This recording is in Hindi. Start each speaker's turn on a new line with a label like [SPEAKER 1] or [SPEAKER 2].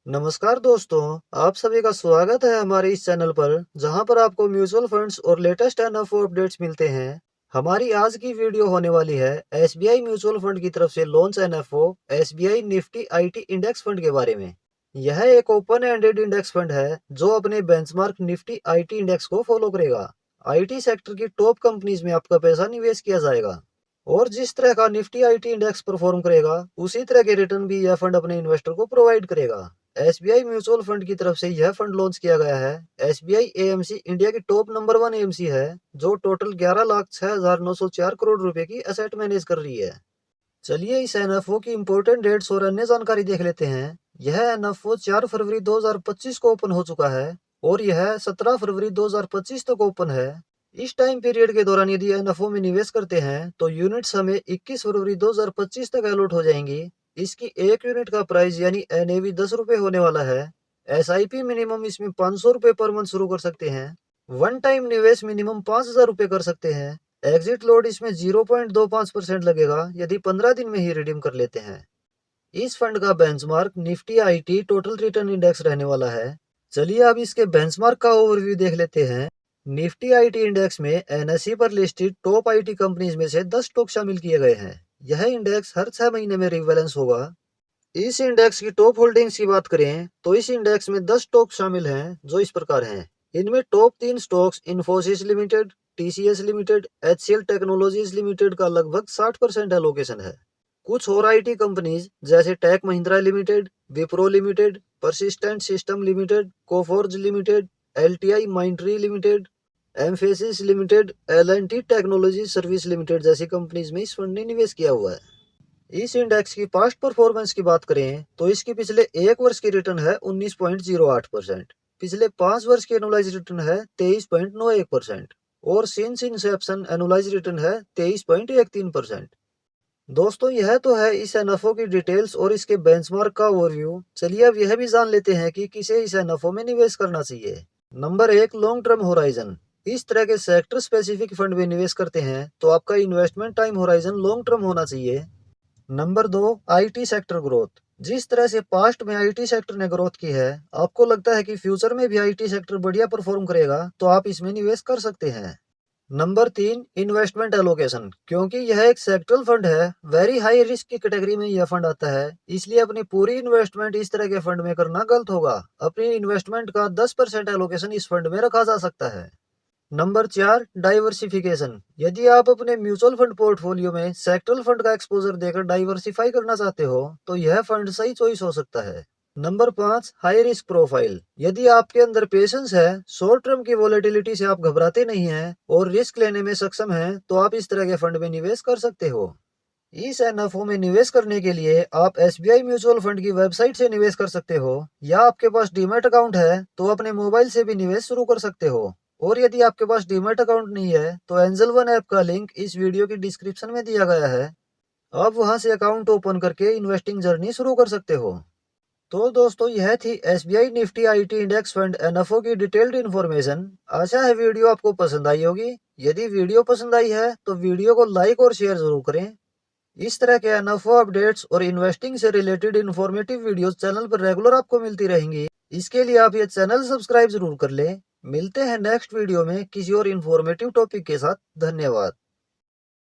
[SPEAKER 1] नमस्कार दोस्तों, आप सभी का स्वागत है हमारे इस चैनल पर जहां पर आपको म्यूचुअल फंड्स और लेटेस्ट एनएफओ अपडेट्स मिलते हैं। हमारी आज की वीडियो होने वाली है एसबीआई म्यूचुअल फंड की तरफ से launch NFO SBI Nifty IT index fund के बारे में। यह एक ओपन एंडेड इंडेक्स फंड है जो अपने बेंचमार्क निफ्टी आईटी इंडेक्स को फॉलो करेगा। आईटी सेक्टर की टॉप कंपनीज में आपका पैसा निवेश किया जाएगा और जिस तरह का निफ्टी आईटी इंडेक्स परफॉर्म करेगा उसी तरह के रिटर्न भी यह फंड अपने इन्वेस्टर को प्रोवाइड करेगा। एसबीआई म्यूचुअल फंड की तरफ से यह फंड लॉन्च किया गया है। एसबीआई एएमसी इंडिया की टॉप नंबर 1 एएमसी है जो टोटल 11,06,904 करोड़ रुपए की एसेट मैनेज कर रही है। चलिए इस एनएफओ की इंपॉर्टेंट डेट्स और अन्य जानकारी देख लेते हैं। यह एनएफओ 4 फरवरी 2025 को ओपन हो चुका है और यह 17 फरवरी 2025 तक ओपन है। इस टाइम पीरियड के दौरान यदि एनएफओ में निवेश करते हैं तो यूनिट्स हमें 21 फरवरी 2025 तक अलॉट हो जाएंगी। इसकी एक यूनिट का प्राइस यानी एनएवी 10 रुपए होने वाला है। एसआईपी मिनिमम इसमें 500 रुपए पर मंथ शुरू कर सकते हैं। वन टाइम निवेश मिनिमम 5,000 रुपए कर सकते हैं। एग्जिट लोड इसमें 0.25% लगेगा यदि 15 दिन में ही रिडीम कर लेते हैं। इस फंड का benchmark Nifty IT total return index रहने वाला है। चलिए अब इसके बेंचमार्क का ओवरव्यू देख लेते हैं। निफ्टी आईटी इंडेक्स में एनएसई पर लिस्टेड टॉप आईटी कंपनीज में से 10 स्टॉक शामिल किए गए हैं। यह इंडेक्स हर 6 महीने में रिवैलेंस होगा। इस इंडेक्स की टॉप होल्डिंग्स की बात करें तो इस इंडेक्स में 10 स्टॉक शामिल हैं जो इस प्रकार हैं। इनमें top 3 stocks Infosys limited, TCS limited, HCL technologies limited का लगभग 60% एलोकेशन है। कुछ और आईटी कंपनीज जैसे Tech Mahindra limited, Wipro limited, Persistent system limited, Coforge limited, LTI Mindtree limited, Mphasis limited, L and T technology service limited जैसी कंपनीज में इस फंड ने निवेश किया हुआ है। इस इंडेक्स की पास्ट परफॉर्मेंस की बात करें तो इसकी पिछले एक वर्ष की रिटर्न है 19.08%, पिछले 5 वर्ष की एनुअलाइज रिटर्न है 23.91% और सिंस इंसेप्शन एनुअलाइज रिटर्न है 23.13%। दोस्तों यह तो है इस एनएफओ की डिटेल्स और इसके बेंचमार्क का ओवरव्यू। चलिए अब यह भी जान लेते हैं कि किसे इस एनएफओ में निवेश करना चाहिए। Number 1, long term horizon. इस तरह के सेक्टर स्पेसिफिक फंड में निवेश करते हैं तो आपका investment time horizon long term होना चाहिए। Number 2, IT sector growth. जिस तरह से पास्ट में आईटी सेक्टर ने ग्रोथ की है, आपको लगता है कि फ्यूचर में भी आईटी सेक्टर बढ़िया परफॉर्म करेगा तो आप इसमें निवेश कर सकते हैं। Number 3, investment allocation. क्योंकि यह एक सेक्टरल फंड है, वेरी हाई रिस्क की कैटेगरी में यह फंड आता है, इसलिए अपनी पूरी इन्वेस्टमेंट इस तरह के फंड में करना गलत होगा। अपनी इन्वेस्टमेंट का 10% एलोकेशन इस फंड में रखा जा सकता है। Number 4, diversification. यदि आप अपने म्यूचुअल फंड पोर्टफोलियो में सेक्टरल फंड का एक्सपोजर देकर डाइवर्सिफाई करना चाहते हो तो यह फंड सही चॉइस हो सकता है। Number 5, high risk profile. यदि आपके अंदर पेशेंस है, शॉर्ट टर्म की वोलेटिलिटी से आप घबराते नहीं हैं और रिस्क लेने में सक्षम हैं तो आप इस तरह के फंड में निवेश कर सकते हो। इस एनएफओ में निवेश करने के लिए आप एसबीआई म्यूचुअल फंड की वेबसाइट से निवेश कर सकते हो या आपके पास डीमैट अकाउंट है तो अपने मोबाइल से भी निवेश शुरू कर सकते हो। और यदि आपके पास डीमैट अकाउंट नहीं है तो एंजल वन ऐप का लिंक इस वीडियो की डिस्क्रिप्शन में दिया गया है। आप वहां से अकाउंट ओपन करके इन्वेस्टिंग जर्नी शुरू कर सकते हो। तो दोस्तों यह थी SBI Nifty IT index fund NFO की डिटेल्ड इन्फॉर्मेशन। आशा है वीडियो आपको पसंद आई होगी। यदि वीडियो पसंद आई है तो वीडियो को लाइक और शेयर जरूर करें। इस तरह के एनएफओ अपडेट्स और इन्वेस्टिंग से रिलेटेड इन्फॉर्मेटिव वीडियोस चैनल पर रेगुलर आपको मिलती रहेंगी। इसके लिए आप ये चैनल सब्सक्राइब जरूर कर लें। मिलते हैं नेक्स्ट वीडियो में किसी और इन्फॉर्मेटिव टॉपिक के साथ। धन्यवाद।